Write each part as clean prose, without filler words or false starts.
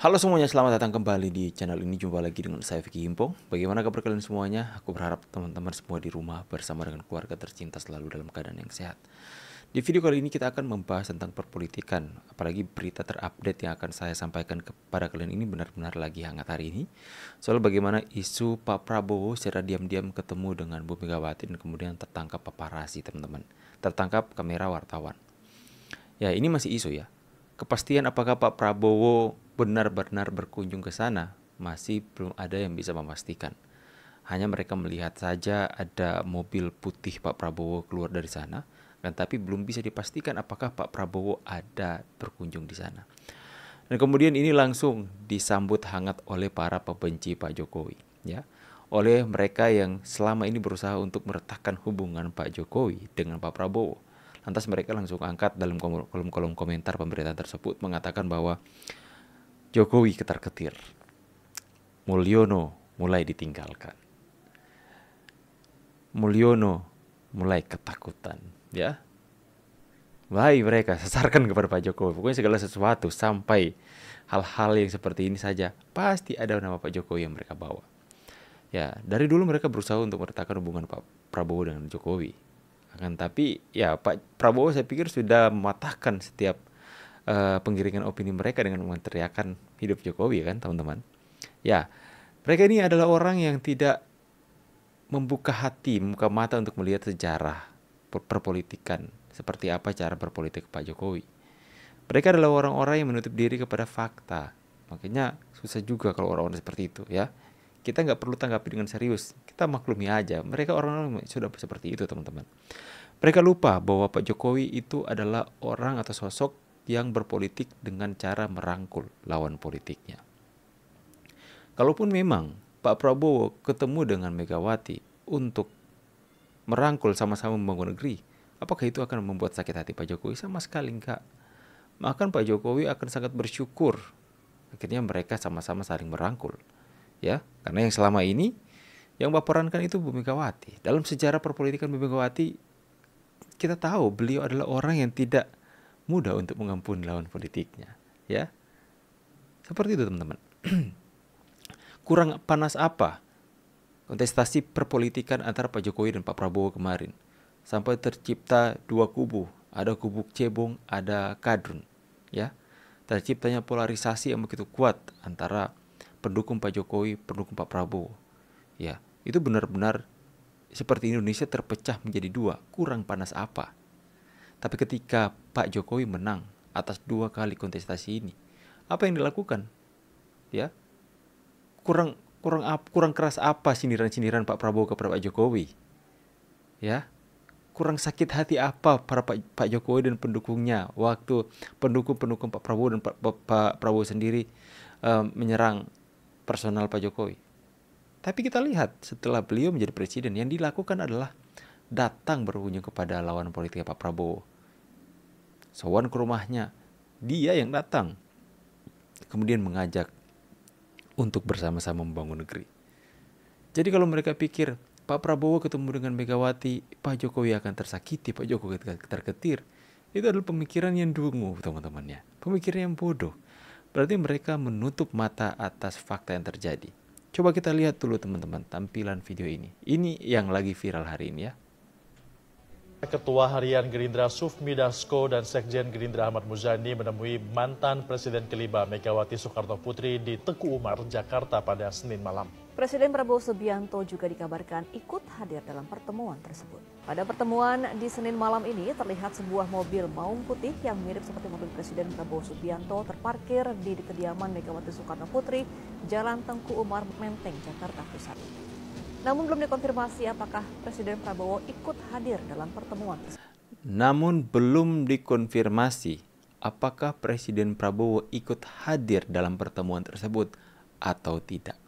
Halo semuanya, selamat datang kembali di channel ini. Jumpa lagi dengan saya Vicky Himpong. Bagaimana kabar kalian semuanya? Aku berharap teman-teman semua di rumah bersama dengan keluarga tercinta selalu dalam keadaan yang sehat. Di video kali ini kita akan membahas tentang perpolitikan. Apalagi berita terupdate yang akan saya sampaikan kepada kalian ini benar-benar lagi hangat hari ini. Soal bagaimana isu Pak Prabowo secara diam-diam ketemu dengan Bu Megawati dan kemudian tertangkap paparazzi, teman-teman. Tertangkap kamera wartawan. Ya, ini masih isu ya. Kepastian apakah Pak Prabowo benar-benar berkunjung ke sana masih belum ada yang bisa memastikan. Hanya mereka melihat saja ada mobil putih Pak Prabowo keluar dari sana, dan tapi belum bisa dipastikan apakah Pak Prabowo ada berkunjung di sana. Dan kemudian ini langsung disambut hangat oleh para pembenci Pak Jokowi, ya. Oleh mereka yang selama ini berusaha untuk meretakkan hubungan Pak Jokowi dengan Pak Prabowo. Lantas mereka langsung angkat dalam kolom komentar pemberitaan tersebut mengatakan bahwa Jokowi ketar-ketir, Mulyono mulai ditinggalkan, Mulyono mulai ketakutan, ya. Mulai mereka sasarkan kepada Pak Jokowi. Pokoknya segala sesuatu sampai hal-hal yang seperti ini saja pasti ada nama Pak Jokowi yang mereka bawa. Ya, dari dulu mereka berusaha untuk meretakkan hubungan Pak Prabowo dengan Jokowi. Akan tapi ya Pak Prabowo saya pikir sudah mematahkan setiap penggiringan opini mereka dengan menteriakan hidup Jokowi, kan teman-teman. Ya, mereka ini adalah orang yang tidak membuka hati, membuka mata untuk melihat sejarah perpolitikan, seperti apa cara berpolitik Pak Jokowi. Mereka adalah orang-orang yang menutup diri kepada fakta. Makanya susah juga kalau orang-orang seperti itu, ya. Kita nggak perlu tanggapi dengan serius, kita maklumi aja. Mereka orang-orang sudah seperti itu, teman-teman. Mereka lupa bahwa Pak Jokowi itu adalah orang atau sosok yang berpolitik dengan cara merangkul lawan politiknya. Kalaupun memang Pak Prabowo ketemu dengan Megawati untuk merangkul sama-sama membangun negeri, apakah itu akan membuat sakit hati Pak Jokowi? Sama sekali enggak. Maka Pak Jokowi akan sangat bersyukur akhirnya mereka sama-sama saling merangkul, ya. Karena yang selama ini yang baperankan itu Bu Megawati. Dalam sejarah perpolitikan Bu Megawati, kita tahu beliau adalah orang yang tidak mudah untuk mengampuni lawan politiknya, ya. Seperti itu, teman-teman. Kurang panas apa kontestasi perpolitikan antara Pak Jokowi dan Pak Prabowo kemarin sampai tercipta dua kubu, ada kubu cebong, ada kadrun, ya. Terciptanya polarisasi yang begitu kuat antara pendukung Pak Jokowi, pendukung Pak Prabowo, ya. Itu benar-benar seperti Indonesia terpecah menjadi dua. Kurang panas apa? Tapi ketika Pak Jokowi menang atas 2 kali kontestasi ini, apa yang dilakukan? Ya, kurang keras apa sindiran-sindiran Pak Prabowo kepada Pak Jokowi? Ya, kurang sakit hati apa para Pak Jokowi dan pendukungnya waktu pendukung Pak Prabowo dan Pak Prabowo sendiri menyerang personal Pak Jokowi. Tapi kita lihat setelah beliau menjadi presiden, yang dilakukan adalah datang berkunjung kepada lawan politiknya Pak Prabowo. Sowan ke rumahnya, dia yang datang. Kemudian mengajak untuk bersama-sama membangun negeri. Jadi kalau mereka pikir Pak Prabowo ketemu dengan Megawati, Pak Jokowi akan tersakiti, Pak Jokowi terketir, itu adalah pemikiran yang dungu, teman-temannya. Pemikiran yang bodoh. Berarti mereka menutup mata atas fakta yang terjadi. Coba kita lihat dulu, teman-teman, tampilan video ini. Ini yang lagi viral hari ini, ya. Ketua Harian Gerindra Sufmi Dasko dan Sekjen Gerindra Ahmad Muzani menemui mantan Presiden kelima Megawati Soekarno Putri di Teguh Umar, Jakarta pada Senin malam. Presiden Prabowo Subianto juga dikabarkan ikut hadir dalam pertemuan tersebut. Pada pertemuan di Senin malam ini terlihat sebuah mobil maung putih yang mirip seperti mobil Presiden Prabowo Subianto terparkir di kediaman Megawati Soekarno Putri, Jalan Tengku Umar, Menteng, Jakarta Pusat. Namun belum dikonfirmasi apakah Presiden Prabowo ikut hadir dalam pertemuan tersebut. Namun belum dikonfirmasi apakah Presiden Prabowo ikut hadir dalam pertemuan tersebut atau tidak.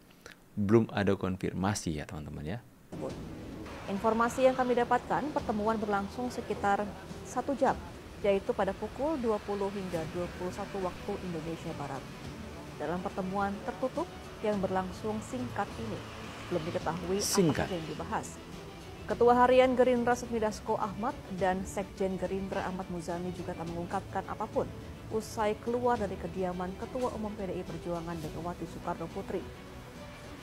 Belum ada konfirmasi, ya teman-teman, ya. Informasi yang kami dapatkan, pertemuan berlangsung sekitar 1 jam, yaitu pada pukul 20 hingga 21 waktu Indonesia Barat. Dalam pertemuan tertutup yang berlangsung singkat ini, belum diketahui apa yang dibahas. Ketua Harian Gerindra Sufmi Dasko Ahmad dan Sekjen Gerindra Ahmad Muzani juga tak mengungkapkan apapun usai keluar dari kediaman Ketua Umum PDI Perjuangan Megawati Soekarno Putri.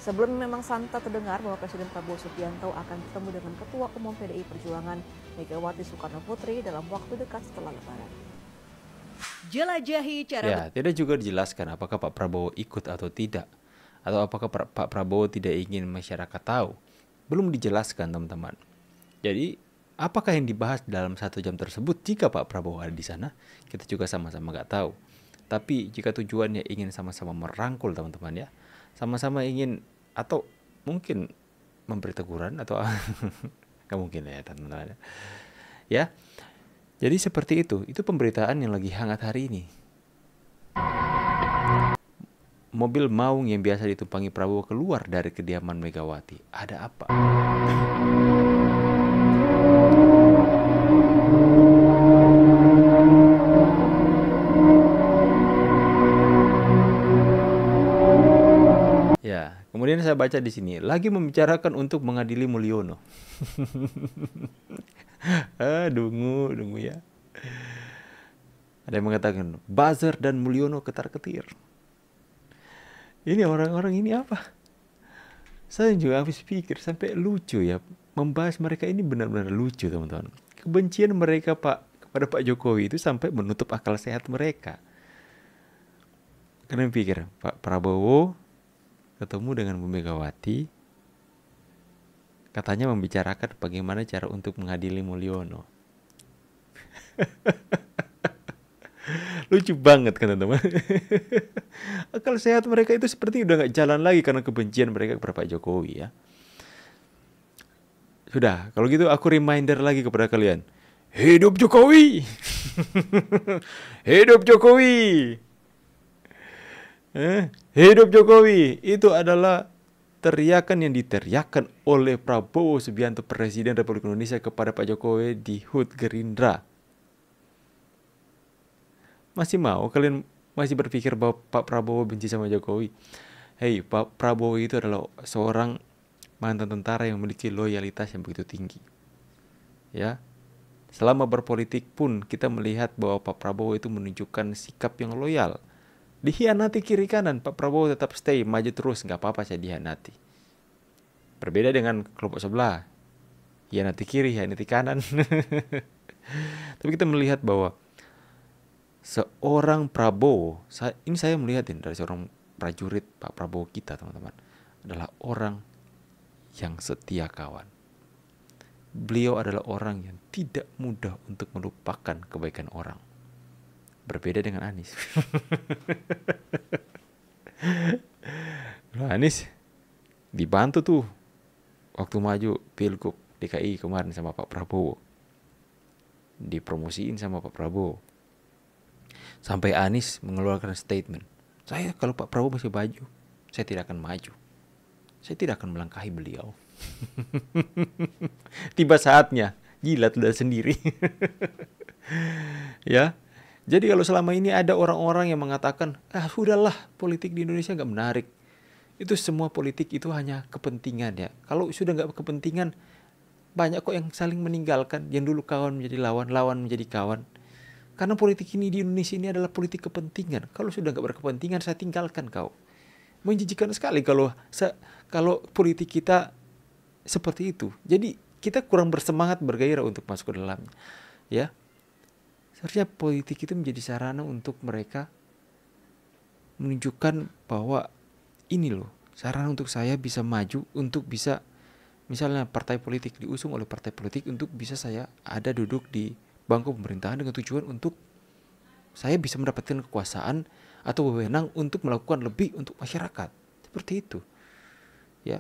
Sebelum memang santer terdengar bahwa Presiden Prabowo Subianto akan bertemu dengan Ketua Umum PDI Perjuangan Megawati Soekarno Putri dalam waktu dekat setelah Lebaran. Jelajahi cara Ya, tidak juga dijelaskan apakah Pak Prabowo ikut atau tidak, atau apakah Pak Prabowo tidak ingin masyarakat tahu. Belum dijelaskan, teman-teman. Jadi, apakah yang dibahas dalam 1 jam tersebut jika Pak Prabowo ada di sana? Kita juga sama-sama nggak tahu. Tapi jika tujuannya ingin sama-sama merangkul, teman-teman ya, sama-sama ingin atau mungkin memberi teguran atau nggak mungkin ya, teman-teman. Ya, jadi seperti itu pemberitaan yang lagi hangat hari ini. Mobil maung yang biasa ditumpangi Prabowo keluar dari kediaman Megawati. Ada apa? Ya, kemudian saya baca di sini lagi membicarakan untuk mengadili Mulyono. Dungu ya. Ada yang mengatakan buzzer dan Mulyono ketar-ketir. Ini orang-orang ini apa? Saya juga habis pikir sampai lucu ya. Membahas mereka ini benar-benar lucu, teman-teman. Kebencian mereka kepada Pak Jokowi itu sampai menutup akal sehat mereka. Kalian pikir Pak Prabowo ketemu dengan Bu Megawati, katanya membicarakan bagaimana cara untuk mengadili Mulyono. Lucu banget kan, teman-teman. Akal sehat mereka itu seperti udah gak jalan lagi karena kebencian mereka kepada Pak Jokowi ya. Sudah, kalau gitu aku reminder lagi kepada kalian. Hidup Jokowi. Hidup Jokowi. Hidup Jokowi. Itu adalah teriakan yang diteriakan oleh Prabowo Subianto, Presiden Republik Indonesia, kepada Pak Jokowi di HUT Gerindra. Masih mau kalian masih berpikir bahwa Pak Prabowo benci sama Jokowi? Hei, Pak Prabowo itu adalah seorang mantan tentara yang memiliki loyalitas yang begitu tinggi. Ya. Selama berpolitik pun kita melihat bahwa Pak Prabowo itu menunjukkan sikap yang loyal. Dihianati kiri kanan, Pak Prabowo tetap stay, maju terus, nggak apa-apa saya dihianati. Berbeda dengan kelompok sebelah, hianati kiri, hianati kanan. Tapi kita melihat bahwa seorang Prabowo, ini saya melihat dari seorang prajurit Pak Prabowo kita, teman-teman, adalah orang yang setia kawan. Beliau adalah orang yang tidak mudah untuk melupakan kebaikan orang. Berbeda dengan Anies. Anies dibantu tuh waktu maju Pilgub DKI kemarin sama Pak Prabowo. Dipromosiin sama Pak Prabowo. Sampai Anies mengeluarkan statement, saya kalau Pak Prabowo masih maju, saya tidak akan maju. Saya tidak akan melangkahi beliau. Tiba saatnya, jilat udah sendiri. Ya, jadi kalau selama ini ada orang-orang yang mengatakan, sudahlah politik di Indonesia nggak menarik. Itu semua politik itu hanya kepentingan ya. Kalau sudah nggak kepentingan, banyak kok yang saling meninggalkan. Yang dulu kawan menjadi lawan, lawan menjadi kawan. Karena politik ini di Indonesia ini adalah politik kepentingan. Kalau sudah nggak berkepentingan, saya tinggalkan kau. Menjijikan sekali kalau politik kita seperti itu. Jadi kita kurang bersemangat, bergairah untuk masuk ke dalamnya. Ya, seharusnya politik itu menjadi sarana untuk mereka menunjukkan bahwa ini loh, sarana untuk saya bisa maju, untuk bisa misalnya partai politik diusung oleh partai politik untuk bisa saya ada duduk di bangku pemerintahan dengan tujuan untuk saya bisa mendapatkan kekuasaan atau wewenang untuk melakukan lebih untuk masyarakat. Seperti itu. Ya.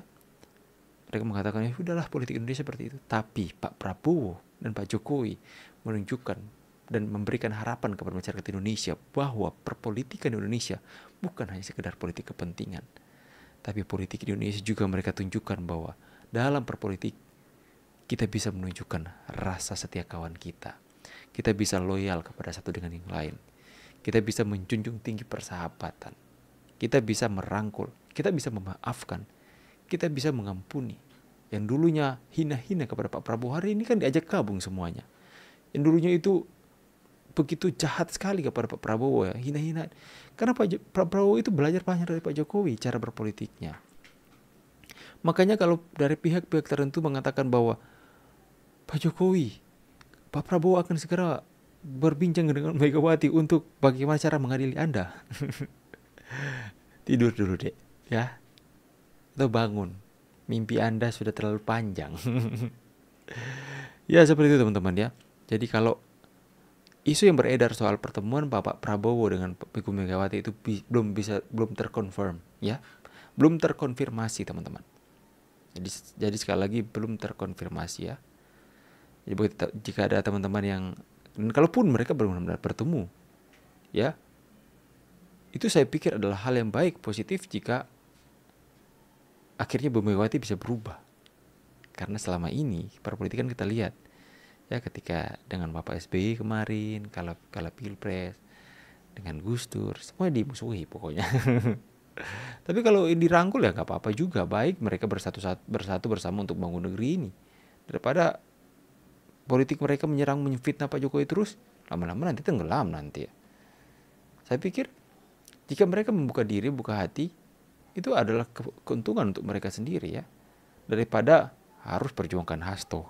Mereka mengatakan, ya udahlah politik Indonesia seperti itu. Tapi Pak Prabowo dan Pak Jokowi menunjukkan dan memberikan harapan kepada masyarakat Indonesia bahwa perpolitikan Indonesia bukan hanya sekedar politik kepentingan. Tapi politik Indonesia juga mereka tunjukkan bahwa dalam perpolitik kita bisa menunjukkan rasa setia kawan kita. Kita bisa loyal kepada satu dengan yang lain. Kita bisa menjunjung tinggi persahabatan. Kita bisa merangkul. Kita bisa memaafkan. Kita bisa mengampuni. Yang dulunya hina-hina kepada Pak Prabowo, hari ini kan diajak gabung semuanya. Yang dulunya itu begitu jahat sekali kepada Pak Prabowo ya, hina-hina. Karena Pak Prabowo itu belajar banyak dari Pak Jokowi cara berpolitiknya. Makanya kalau dari pihak-pihak tertentu mengatakan bahwa Pak Jokowi, Pak Prabowo akan segera berbincang dengan Megawati untuk bagaimana cara mengadili Anda. Tidur dulu deh, ya. Atau bangun. Mimpi Anda sudah terlalu panjang. Ya seperti itu teman-teman ya. Jadi kalau isu yang beredar soal pertemuan Bapak Prabowo dengan Ibu Megawati itu belum terkonfirm ya. Belum terkonfirmasi teman-teman. Jadi sekali lagi belum terkonfirmasi ya. Jadi jika ada teman-teman yang, dan kalaupun mereka benar-benar bertemu ya, itu saya pikir adalah hal yang baik, positif jika akhirnya Bu Megawati bisa berubah. Karena selama ini perpolitikan kita lihat ya, ketika dengan Bapak SBY kemarin, kalau Pilpres dengan Gus Dur, semua dimusuhi pokoknya. Tapi kalau dirangkul ya nggak apa-apa juga, baik mereka bersatu bersama untuk bangun negeri ini, daripada politik mereka menfitnah Pak Jokowi terus, lama-lama nanti tenggelam nanti ya. Saya pikir jika mereka membuka diri, buka hati, itu adalah keuntungan untuk mereka sendiri ya, daripada harus perjuangkan Hasto,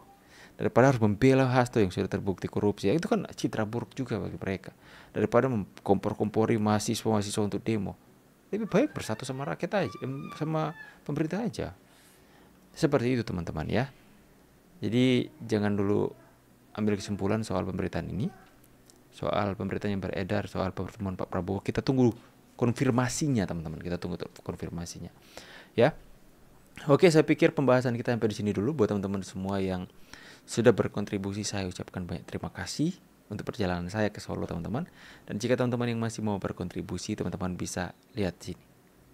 daripada harus membela Hasto yang sudah terbukti korupsi ya, itu kan citra buruk juga bagi mereka, daripada kompor-kompori mahasiswa untuk demo. Lebih baik bersatu sama rakyat aja, sama pemerintah aja. Seperti itu teman-teman ya. Jadi jangan dulu ambil kesimpulan soal pemberitaan ini, soal pemberitaan yang beredar soal pertemuan Pak Prabowo. Kita tunggu konfirmasinya teman-teman, kita tunggu konfirmasinya ya. Oke, saya pikir pembahasan kita sampai di sini dulu. Buat teman-teman semua yang sudah berkontribusi, saya ucapkan banyak terima kasih untuk perjalanan saya ke Solo teman-teman. Dan jika teman-teman yang masih mau berkontribusi, teman-teman bisa lihat sini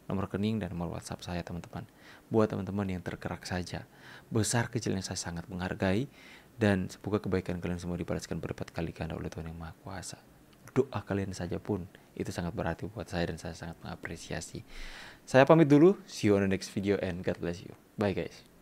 nomor rekening dan nomor WhatsApp saya teman-teman. Buat teman-teman yang tergerak saja, besar kecilnya saya sangat menghargai, dan semoga kebaikan kalian semua dibalaskan berlipat kali ganda oleh Tuhan Yang Maha Kuasa. Doa kalian saja pun itu sangat berarti buat saya, dan saya sangat mengapresiasi. Saya pamit dulu, see you on the next video and God bless you. Bye guys.